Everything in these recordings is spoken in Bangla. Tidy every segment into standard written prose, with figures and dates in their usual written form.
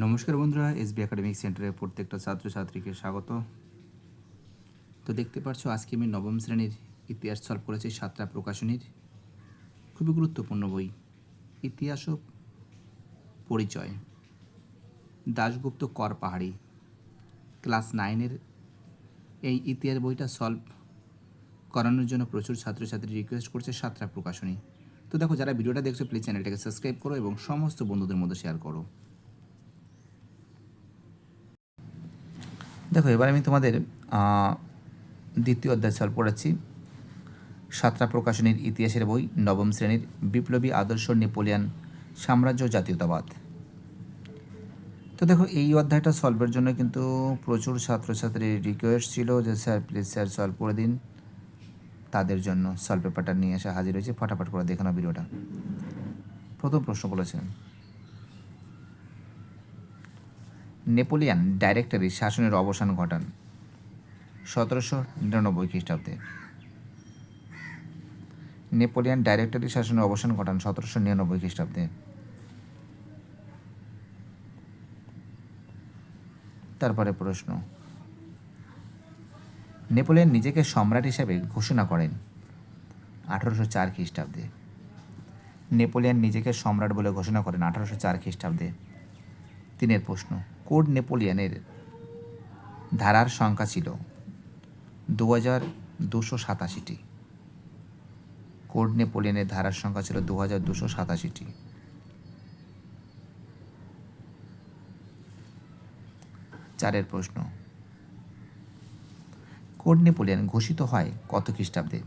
নমস্কার বন্ধুরা, এসবি একাডেমিক সেন্টারের প্রত্যেকটা ছাত্রছাত্রীকে স্বাগত। তো দেখতে পাচ্ছ আজকে আমি নবম শ্রেণীর ইতিহাস সলভ করেছি সাতটা প্রকাশনীর খুবই গুরুত্বপূর্ণ বই ইতিহাস ও পরিচয়, দাশগুপ্ত কর পাহাড়ি। ক্লাস 9-এর এই ইতিহাস বইটা সলভ করানোর জন্য প্রচুর ছাত্রছাত্রী রিকোয়েস্ট করছে সাতটা প্রকাশনী। তো দেখো, যারা ভিডিওটা দেখছো প্লিজ চ্যানেলটাকে সাবস্ক্রাইব করো এবং সমস্ত বন্ধুদের মধ্যে শেয়ার করো। দেখো, এবার আমি তোমাদের দ্বিতীয় অধ্যায় সলভ করাচ্ছি সাতটা প্রকাশনীর ইতিহাসের বই নবম শ্রেণীর বিপ্লবী আদর্শ নেপোলিয়ান সাম্রাজ্য জাতীয়তাবাদ। তো দেখো, এই অধ্যায়টা সলভের জন্য কিন্তু প্রচুর ছাত্রছাত্রীর রিকোয়েস্ট ছিল যে স্যার প্লিজ স্যার সলভ করে দিন। তাদের জন্য সলভ পেপারটা নিয়ে এসে হাজির হয়েছে। ফটাফট করে দেখে নাও ভিডিওটা। প্রথম প্রশ্ন বলেছেন, নেপোলিয়ান ডাইরেক্টরি শাসনের অবসান ঘটান 1799 খ্রিস্টাব্দে। নেপোলিয়ান ডাইরেক্টরি শাসনের অবসান ঘটান 1799 খ্রিস্টাব্দে। তারপরে প্রশ্ন, নেপোলিয়ন নিজেকে সম্রাট হিসেবে ঘোষণা করেন 1804 খ্রিস্টাব্দে। নেপোলিয়ন নিজেকে সম্রাট বলে ঘোষণা করেন 1804 খ্রিস্টাব্দে। তিনের প্রশ্ন, কোড নেপোলিয়নের ধারার সংখ্যা ছিল 2287টি। কোড নেপোলিয়নের ধারার সংখ্যা ছিল 2287টি। চারের প্রশ্ন, কোড নেপোলিয়ন ঘোষিত হয় কত খ্রিস্টাব্দে?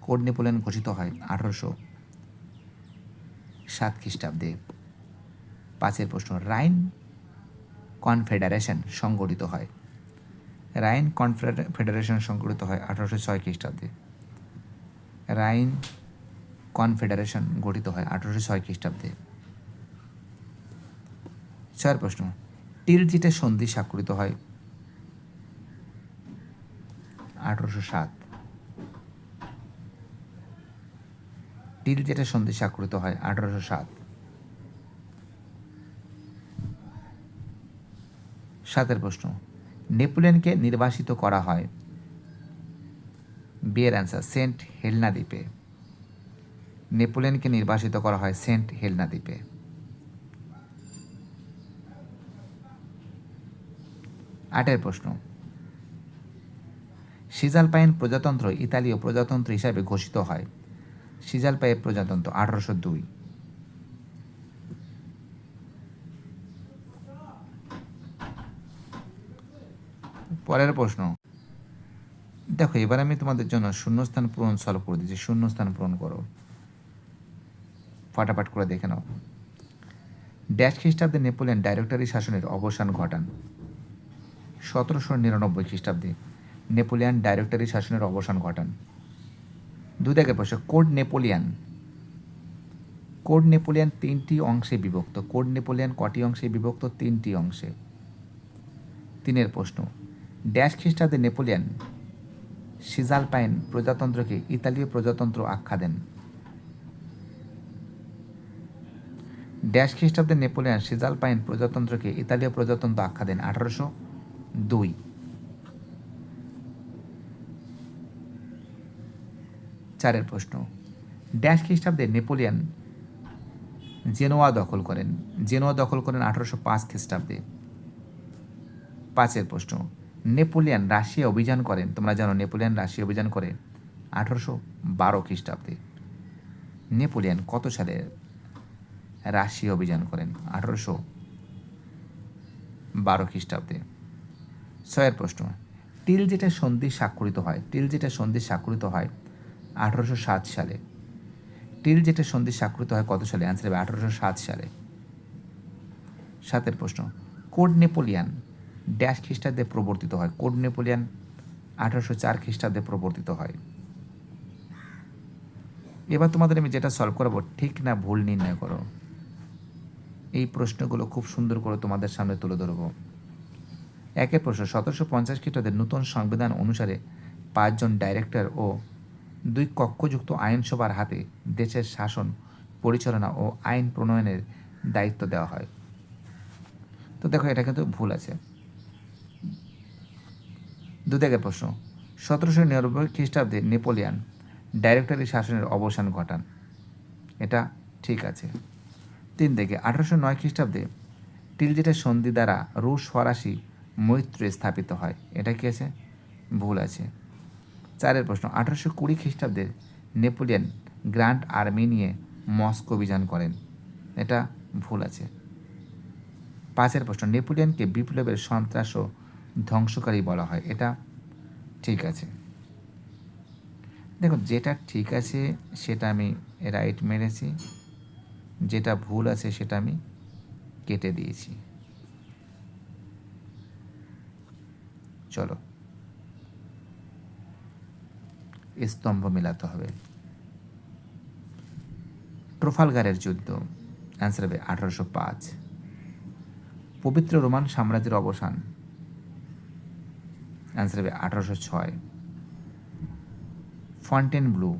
কোড নেপোলিয়ন ঘোষিত হয় 1807 খ্রিস্টাব্দে। পাঁচের প্রশ্ন, রাইন কনফেডারেশন সংগঠিত হয়। রাইন কনফেডারেশন সংগঠিত হয় 1806 খ্রিস্টাব্দে। রাইন কনফেডারেশন গঠিত হয় 1806 খ্রিস্টাব্দে। ছয়ের প্রশ্ন, টিলজিটের সন্ধি স্বাক্ষরিত হয় 1807। টিলজেটের সন্ধি স্বাক্ষরিত হয় 1807। সাতের প্রশ্ন, নেপোলিয়নকে নির্বাসিত করা হয় বিয়ের অ্যান্সার সেন্ট হেলেনা দ্বীপে। নেপোলিয়নকে নির্বাসিত করা হয় সেন্ট হেলেনা দ্বীপে। আটের প্রশ্ন, সিজালপাইন প্রজাতন্ত্র ইতালীয় প্রজাতন্ত্র হিসাবে ঘোষিত হয়। সিজালপাইন প্রজাতন্ত্র 1802। পরের প্রশ্ন, দেখো এবার আমি তোমাদের জন্য শূন্যস্থান পূরণ সলভ করে দিচ্ছি। শূন্যস্থান পূরণ করো, ফটাফট করে দেখে নাও। ড্যাশ খ্রিস্টাব্দে নেপোলিয়ন ডাইরেক্টরি শাসনের অবসান ঘটান। 1799 খ্রিস্টাব্দে নেপোলিয়ন ডাইরেক্টরি শাসনের অবসান ঘটান। দুই দাগের প্রশ্ন, কোড নেপোলিয়ন। কোড নেপোলিয়ন 3টি অংশে বিভক্ত। কোড নেপোলিয়ন কটি অংশে বিভক্ত? 3টি অংশে। তিনের প্রশ্ন, ড্যাশ খ্রিস্টাব্দে নেপোলিয়ন সিজালপাইন প্রজাতন্ত্রকে ইতালীয় প্রজাতন্ত্র আখ্যা দেন। ড্যাশ খ্রিস্টাব্দে নেপোলিয়ন সিজালপাইন প্রজাতন্ত্রকে ইতালীয় প্রজাতন্ত্র আখ্যা দেন 1802। চারের প্রশ্ন, ড্যাশ খ্রিস্টাব্দে নেপোলিয়ন জেনোয়া দখল করেন। জেনোয়া দখল করেন 1805 খ্রিস্টাব্দে। পাঁচের প্রশ্ন, নেপোলিয়ন রাশিয়া অভিযান করেন। তোমরা জানো নেপোলিয়ন রাশিয়া অভিযান করে 1812 খ্রিস্টাব্দে। নেপোলিয়ন কত সালে রাশিয়া অভিযান করেন? 1812 খ্রিস্টাব্দে। ছয়ের প্রশ্ন, টিলজেটের সন্ধি স্বাক্ষরিত হয়। টিলজেটের সন্ধি স্বাক্ষরিত হয় 1807 সালে। টিলজেটের সন্ধি স্বাক্ষরিত হয় কত সালে? অ্যান্সার হবে 1807 সালে। সাতের প্রশ্ন, কোড নেপোলিয়ন ড্যাশ খ্রিস্টাব্দে প্রবর্তিত হয়। কোড নেপোলিয়ন 1804 খ্রিস্টাব্দে প্রবর্তিত হয়। এবার তোমাদের আমি যেটা সলভ করাবো, ঠিক না ভুল নির্ণয় করো। এই প্রশ্নগুলো খুব সুন্দর করে তোমাদের সামনে তুলে ধরবো। একের প্রশ্ন, 1750 খ্রিস্টাব্দে নতুন সংবিধান অনুসারে 5 জন ডাইরেক্টর ও 2 কক্ষযুক্ত আইনসভার হাতে দেশের শাসন পরিচালনা ও আইন প্রণয়নের দায়িত্ব দেওয়া হয়। তো দেখো এটা কিন্তু ভুল আছে। 2 দাগের প্রশ্ন, 1799 খ্রিস্টাব্দে নেপোলিয়ান ডাইরেক্টরি শাসনের অবসান ঘটান, এটা ঠিক আছে। 3 দাগে 1809 খ্রিস্টাব্দে টিলজেটের সন্ধি দ্বারা রুশ ফরাসি মৈত্রী স্থাপিত হয়, এটা কি আছে? ভুল আছে। 4 প্রশ্ন, 1820 খ্রিস্টাব্দে নেপোলিয়ান গ্র্যান্ড আর্মি নিয়ে মস্কো অভিযান করেন, এটা ভুল আছে। 5 প্রশ্ন, নেপোলিয়ানকে বিপ্লবের সন্ত্রাস ও ধ্বংসকারী বলা হয়, এটা ঠিক আছে। দেখো যেটা ঠিক আছে সেটা আমি রাইট মেরেছি, যেটা ভুল আছে সেটা আমি কেটে দিয়েছি। চলো স্তম্ভ মেলাতে হবে। ট্রাফালগারের যুদ্ধ, অ্যান্সার হবে 1805। পবিত্র রোমান সাম্রাজ্যের অবসান, অ্যান্সার হবে 1806। ফন্টেনব্লু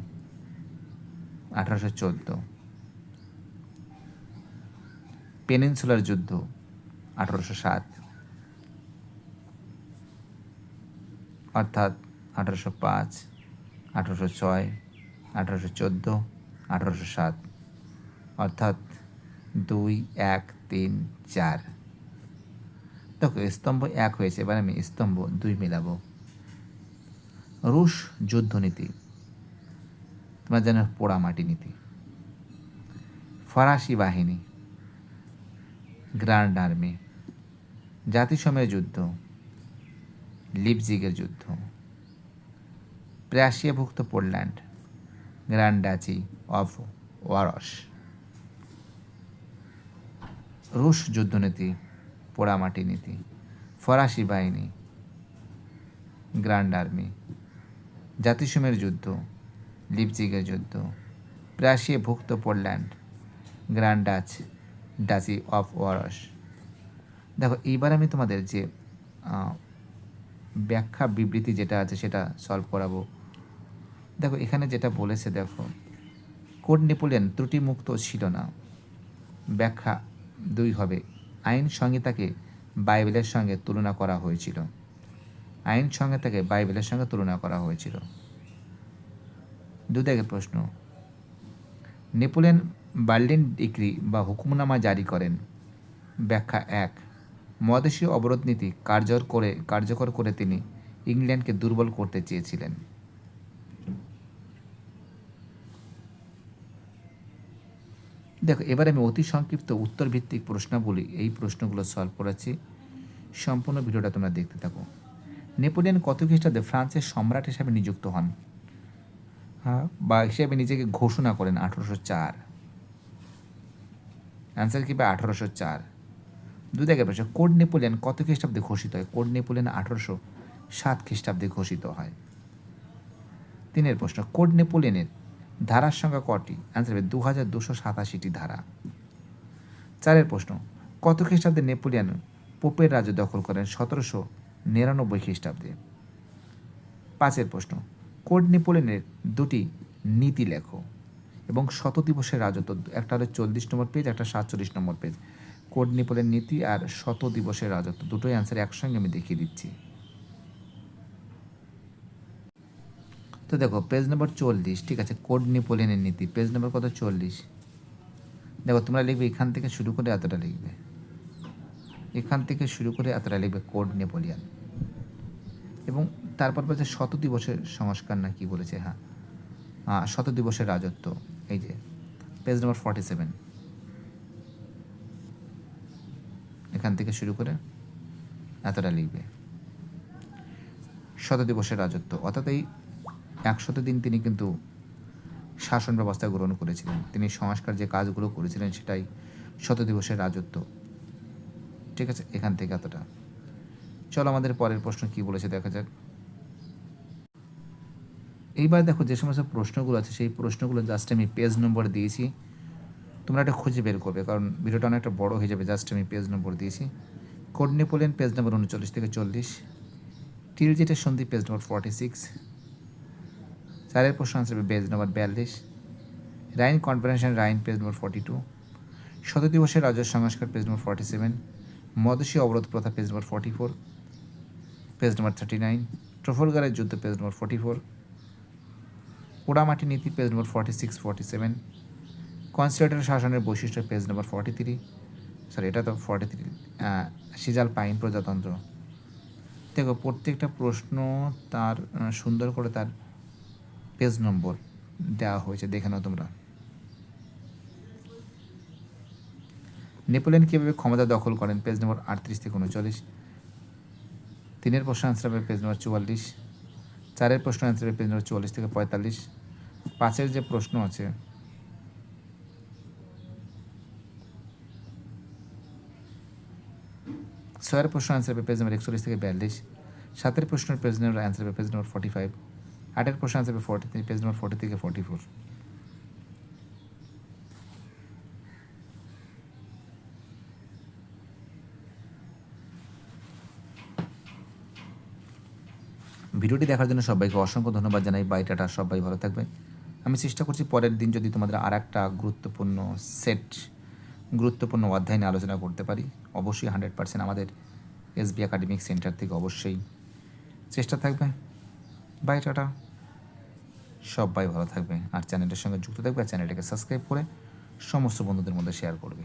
1814। পেনিনসুলার যুদ্ধ 1807, অর্থাৎ 1805, 1806, 1814, 1807, অর্থাৎ 2, 1, 3, 4। দেখো স্তম্ভ 1 হয়েছে, এবার আমি স্তম্ভ 2 মেলাবো। রুশ যুদ্ধনীতি, তোমরা জানো পোড়ামাটি নীতি। ফরাসি বাহিনী, গ্র্যান্ড আর্মি। জাতিসংঘের যুদ্ধ, লিপজিগের যুদ্ধ। প্রাশিয়াভুক্ত Poland, grand duchy of Warsaw. রুশ যুদ্ধনীতি, পোড়ামাটি নীতি। ফরাসি বাহিনী, গ্র্যান্ড আর্মি। জাতিসংঘের যুদ্ধ, লিপজিগের যুদ্ধ। প্রাশিয়াভুক্ত Poland, grand duchy of Warsaw. দেখো এইবার আমি তোমাদের যে ব্যাখ্যা বিবৃতি যেটা আছে সেটা সলভ করাবো। দেখো এখানে যেটা বলেছে, দেখো কোড নেপোলিয়ন ত্রুটিমুক্ত ছিল না, ব্যাখ্যা 2 হবে। আইন সংহিতাকে বাইবেলের সঙ্গে তুলনা করা হয়েছিল, আইন সংহিতাকে বাইবেলের সঙ্গে তুলনা করা হয়েছিল। 2 দাগের প্রশ্ন, নেপোলিয়ন বার্লিন ডিক্রি বা হুকুমনামা জারি করেন, ব্যাখ্যা 1, মহাদেশীয় অবরোধ নীতি কার্যকর করে তিনি ইংল্যান্ডকে দুর্বল করতে চেয়েছিলেন। দেখো এবার আমি অতি সংক্ষিপ্ত উত্তর ভিত্তিক প্রশ্নাবলী এই প্রশ্নগুলো সলভ করেছি, সম্পূর্ণ ভিডিওটা তোমরা দেখতে থাকো। নেপোলিয়ন কত খ্রিস্টাব্দে ফ্রান্সের সম্রাট হিসাবে নিযুক্ত হন বা হিসেবে নিজেকে ঘোষণা করেন? 1804। অ্যান্সার কি? 1804। 2 দাগের প্রশ্ন, কোড নেপোলিয়ন কত খ্রিস্টাব্দে ঘোষিত হয়? কোড নেপোলিয়ন 1807 খ্রিস্টাব্দে ঘোষিত হয়। 3 প্রশ্ন, কোড নেপোলিয়নের ধারার সংখ্যা কটি? অ্যান্সার হবে 2287টি ধারা। 4 প্রশ্ন, কত খ্রিস্টাব্দে নেপোলিয়ন পোপের রাজ্য দখল করেন? 1799 খ্রিস্টাব্দে। 5 প্রশ্ন, কোড নেপোলিয়নের 2টি নীতি লেখো এবং 100 দিবসের রাজত্ব, একটা হলো 40 নম্বর পেজ, একটা 47 নম্বর পেজ। কোড নেপোলিয়ন নীতি আর 100 দিবসের রাজত্ব, দুটোই অ্যান্সার একসঙ্গে আমি দেখিয়ে দিচ্ছি। তো দেখো পেজ নম্বর 40, ঠিক আছে, কোড নেপোলিয়নের নীতি, পেজ নম্বর কত? 40। দেখো তোমরা লিখবে এখান থেকে শুরু করে এতটা লিখবে, এখান থেকে শুরু করে এতটা লিখবে কোড নেপোলিয়ন, এবং তারপর বলছে 100 দিবসের সংস্কার না কি বলেছে, হ্যাঁ 100 দিবসের রাজত্ব, এই যে পেজ নম্বর 47, এখান থেকে শুরু করে এতটা লিখবে 100 দিবসের রাজত্ব, অর্থাৎ এই 100 দিন তিনি কিন্তু শাসন ব্যবস্থা গ্রহণ করেছিলেন, তিনি সংস্কার যে কাজগুলো করেছিলেন সেটাই 100 দিবসের রাজত্ব, ঠিক আছে, এখান থেকে এতটা। চলো আমাদের পরের প্রশ্ন কি বলেছে দেখা যাক। এইবার দেখো যে সমস্ত প্রশ্নগুলো আছে সেই প্রশ্নগুলো জাস্ট আমি পেজ নম্বর দিয়েছি, তোমরা এটা খুঁজে বের করবে কারণ ভিডিওটা অনেকটা বড় হয়ে যাবে, জাস্ট আমি পেজ নম্বর দিয়েছি। কোড নেপোলিয়ন পেজ নম্বর 39 থেকে 40, টিলজেটের সন্ধি পেজ নম্বর 46, 4 প্রশ্ন আনসার হবে পেজ নম্বর 42, রাইন কনফারেন্স রাইন পেজ নম্বর 42, 100 দিবসের রাজ্য সংস্কার পেজ নম্বর 47, মধুসী অবরোধ প্রথা পেজ নম্বর 44, পেজ নম্বর 39, ট্রাফালগারের যুদ্ধ পেজ নম্বর 44, পোড়ামাটি নীতি পেজ নম্বর 46, 47, কনস্টিটিউটর শাসনের বৈশিষ্ট্য পেজ নম্বর 43, সরি এটা তো 43, সিজাল পাইন প্রজাতন্ত্র। দেখো প্রত্যেকটা প্রশ্ন তার সুন্দর করে তার পেজ নম্বর দেওয়া হয়েছে, দেখে নাও তোমরা। নেপোলিয়ন কীভাবে ক্ষমতা দখল করেন পেজ নম্বর 38 থেকে 39, 3-এর প্রশ্ন আনসার হবে পেজ নম্বর 44, 4-এর প্রশ্ন আনসার হবে পেজ নম্বর 44 থেকে 45, 5-এর যে প্রশ্ন আছে ছয়ের প্রশ্ন আনসার হবে পেজ নম্বর 41 থেকে 42, 7-এর প্রশ্নের পেজ নম্বর আনসার হবে পেজ নম্বর 45, 8-এর প্রশ্ন আনসার হবে 43, পেজ নম্বর 40 থেকে 44। ভিডিওটি দেখার জন্য সবাইকে অসংখ্য ধন্যবাদ জানাই। বাই, টাটা, সবাই ভালো থাকবে। আমি চেষ্টা করছি পরের দিন যদি তোমাদের আর একটা গুরুত্বপূর্ণ অধ্যায় নিয়ে আলোচনা করতে পারি, অবশ্যই 100% আমাদের এসবি একাডেমিক সেন্টার থেকে অবশ্যই চেষ্টা থাকবে। বাই, টাটা, সবাই ভালো থাকবে। আর চ্যানেলটার সঙ্গে যুক্ত থাকবে, আর চ্যানেলটাকে সাবস্ক্রাইব করে সমস্ত বন্ধুদের মধ্যে শেয়ার করবে।